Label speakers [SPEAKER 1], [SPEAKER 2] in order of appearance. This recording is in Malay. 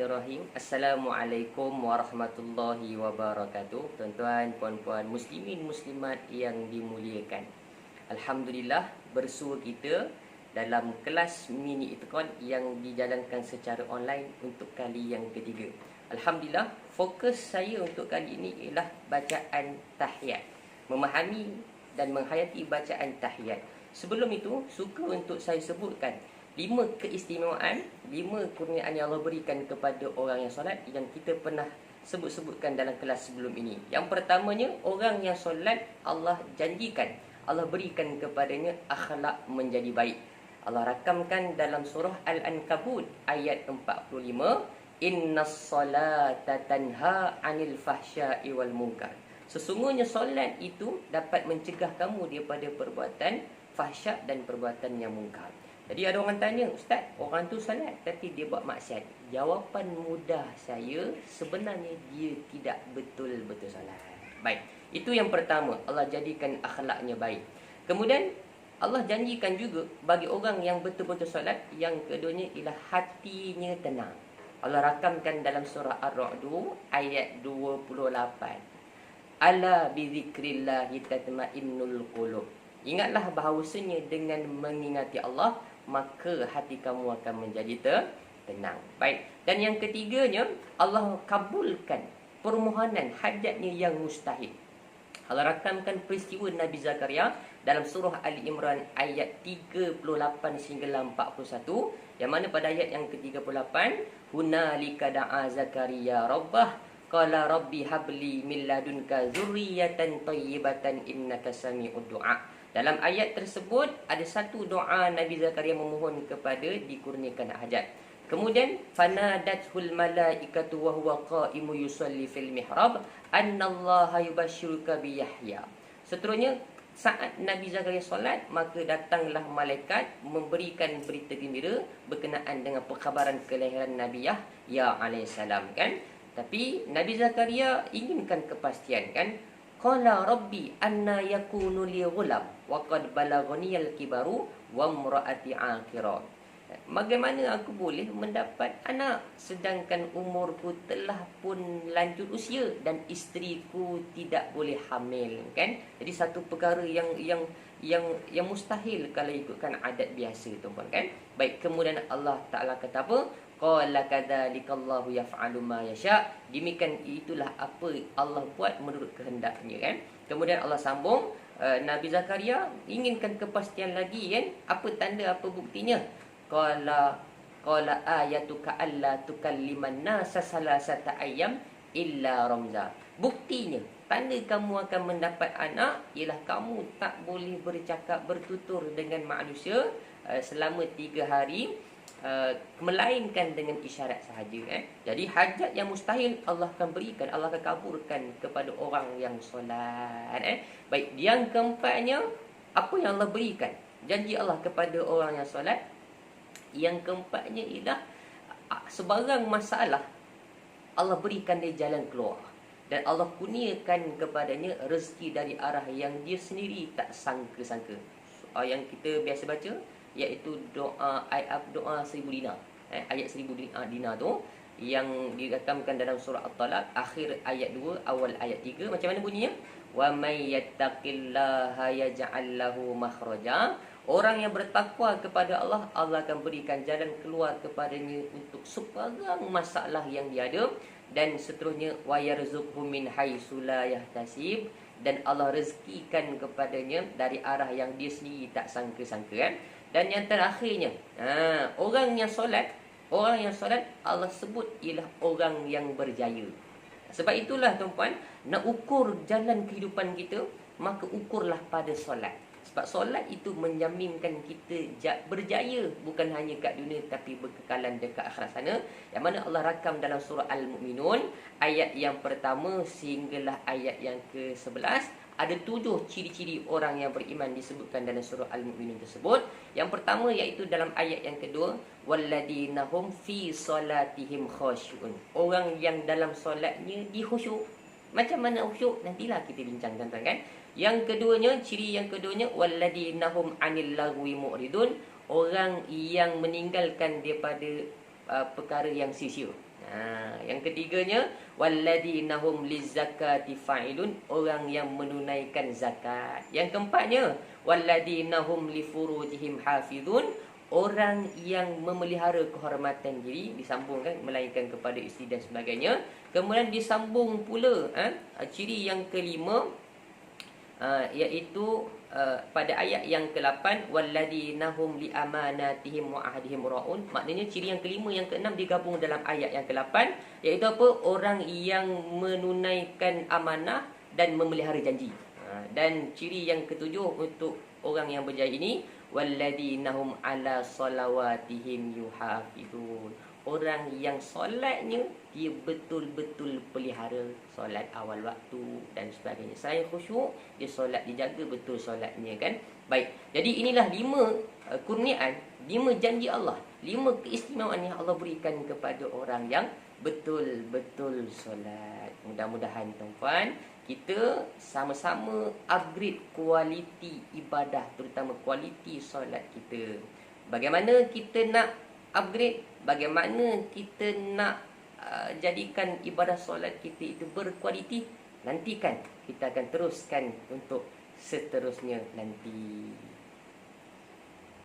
[SPEAKER 1] Bismillahirrahmanirrahim. Assalamualaikum warahmatullahi wabarakatuh. Tuan-tuan, puan-puan, muslimin, muslimat yang dimuliakan. Alhamdulillah, bersua kita dalam kelas mini itikad yang dijalankan secara online untuk kali yang ketiga. Alhamdulillah, fokus saya untuk kali ini ialah bacaan tahiyat. Memahami dan menghayati bacaan tahiyat. Sebelum itu, suka untuk saya sebutkan 5 keistimewaan, 5 kurniaan yang Allah berikan kepada orang yang solat yang kita pernah sebut-sebutkan dalam kelas sebelum ini. Yang pertamanya, orang yang solat Allah janjikan, Allah berikan kepadanya akhlak menjadi baik. Allah rakamkan dalam surah Al-Ankabut ayat 45, Innas salata tanha 'anil fahsya'i wal munkar. Sesungguhnya solat itu dapat mencegah kamu daripada perbuatan fahsyak dan perbuatan yang mungkar. Jadi ada orang tanya, Ustaz, orang tu salat tapi dia buat maksiat. Jawapan mudah saya, sebenarnya dia tidak betul-betul salat. Baik, itu yang pertama, Allah jadikan akhlaknya baik. Kemudian Allah janjikan juga bagi orang yang betul-betul salat, yang keduanya ialah hatinya tenang. Allah rakamkan dalam surah Ar-Ra'd ayat 28. Ala bi dzikrillahi tatma'innul qulub. Ingatlah bahawasanya dengan mengingati Allah, maka hati kamu akan menjadi tenang. Baik. Dan yang ketiganya, Allah kabulkan permohonan hajatnya yang mustahil. Allah rakamkan peristiwa Nabi Zakaria dalam surah Ali Imran ayat 38 sehingga 41, yang mana pada ayat yang ke-38, hunalika da'a Zakaria rabbah qala rabbi habli min ladunka dzurriyyatan thayyibatan innaka sami'ud du'a. Dalam ayat tersebut ada satu doa Nabi Zakaria memohon kepada dikurniakan hajat. Kemudian fanadathul malaikatu wa huwa qa'imu yusalli fil mihrab annallaha yubashshiruka bi Yahya. Seterusnya saat Nabi Zakaria solat, maka datanglah malaikat memberikan berita gembira berkenaan dengan perkhabaran kelahiran Nabi Yahya alaihissalam, kan? Tapi Nabi Zakaria inginkan kepastian, kan? Qala rabbi anna yakunu li ghulam wa qad balaghani al-kibaru wa imraati aqira. Bagaimana aku boleh mendapat anak sedangkan umurku telah pun lanjut usia dan isteriku tidak boleh hamil, kan? Jadi satu perkara yang mustahil kalau ikutkan adat biasa, tuan-tuan, kan? Baik, kemudian Allah Taala kata apa? Qala kadzalikallahu yaf'alu ma yasha. Demikian itulah apa Allah buat menurut kehendaknya, kan? Kemudian Allah sambung, Nabi Zakaria inginkan kepastian lagi, kan? Apa tanda, apa buktinya? Qala ayatuka alla tukalliman nasa salasata ayyam illa ramza. Buktinya, tanda kamu akan mendapat anak ialah kamu tak boleh bercakap bertutur dengan manusia selama 3 hari, melainkan dengan isyarat sahaja, Jadi hajat yang mustahil Allah akan berikan, Allah akan kabulkan kepada orang yang solat, Baik, yang keempatnya, apa yang Allah berikan? Janji Allah kepada orang yang solat. Yang keempatnya ialah sebarang masalah Allah berikan dia jalan keluar, dan Allah kurniakan kepadanya rezeki dari arah yang dia sendiri tak sangka-sangka. Yang kita biasa baca iaitu ayat doa 1000 dinar. Ayat 1000 dinar tu yang dirakamkan dalam surah At-Talaq akhir ayat 2 awal ayat 3. Macam mana bunyinya? Wa may yattaqillaha yaj'al lahu makhraja. Orang yang bertakwa kepada Allah, Allah akan berikan jalan keluar kepadanya untuk sebarang masalah yang dia ada. Dan seterusnya, wa yarzuqhu min haitsu la yahtasib, dan Allah rezekikan kepadanya dari arah yang dia sendiri tak sangka-sangka, kan? Dan yang terakhirnya, orang yang solat Allah sebut ialah orang yang berjaya. Sebab itulah, tuan-puan, nak ukur jalan kehidupan kita, maka ukurlah pada solat. Sebab solat itu menjaminkan kita berjaya, bukan hanya kat dunia tapi berkekalan dekat akhirat sana. Yang mana Allah rakam dalam surah Al-Mu'minun ayat yang pertama sehinggalah ayat yang ke-11. Ada 7 ciri-ciri orang yang beriman disebutkan dalam surah Al-Mu'minun tersebut. Yang pertama iaitu dalam ayat yang kedua, walladina hum fi salatihim khasyu'un. Orang yang dalam solatnya dikhusyuk. Macam mana khusyuk? Nantilah kita bincangkan, tuan, kan? Yang keduanya, ciri yang keduanya, walladina hum 'anil lagwi mu'ridun. Orang yang meninggalkan daripada perkara yang sia-sia. Yang ketiganya, walladzina hum lizakati fa'ilun, orang yang menunaikan zakat. Yang keempatnya, walladzina hum lifurujihim hafizun, orang yang memelihara kehormatan diri, disambungkan melainkan kepada isteri dan sebagainya. Kemudian disambung pula ciri yang kelima, iaitu pada ayat yang ke-8, walladzina hum li amanatihim wa ahdihim raun. Maknanya ciri yang kelima, yang keenam digabung dalam ayat yang ke-8, iaitu apa? Orang yang menunaikan amanah dan memelihara janji. Dan ciri yang ketujuh untuk orang yang berjaya ini, walladzina hum ala salawatihim yuhafizun, orang yang solatnya dia betul-betul pelihara, solat awal waktu dan sebagainya. Selain khusyuk, dia solat, dijaga betul solatnya kan. Baik, jadi inilah 5 kurniaan, 5 janji Allah, 5 keistimewaan yang Allah berikan kepada orang yang betul-betul solat. Mudah-mudahan tuan-tuan, kita sama-sama upgrade kualiti ibadah, terutama kualiti solat kita. Bagaimana kita nak upgrade? Bagaimana kita nak jadikan ibadah solat kita itu berkualiti? Nantikan, kita akan teruskan untuk seterusnya nanti.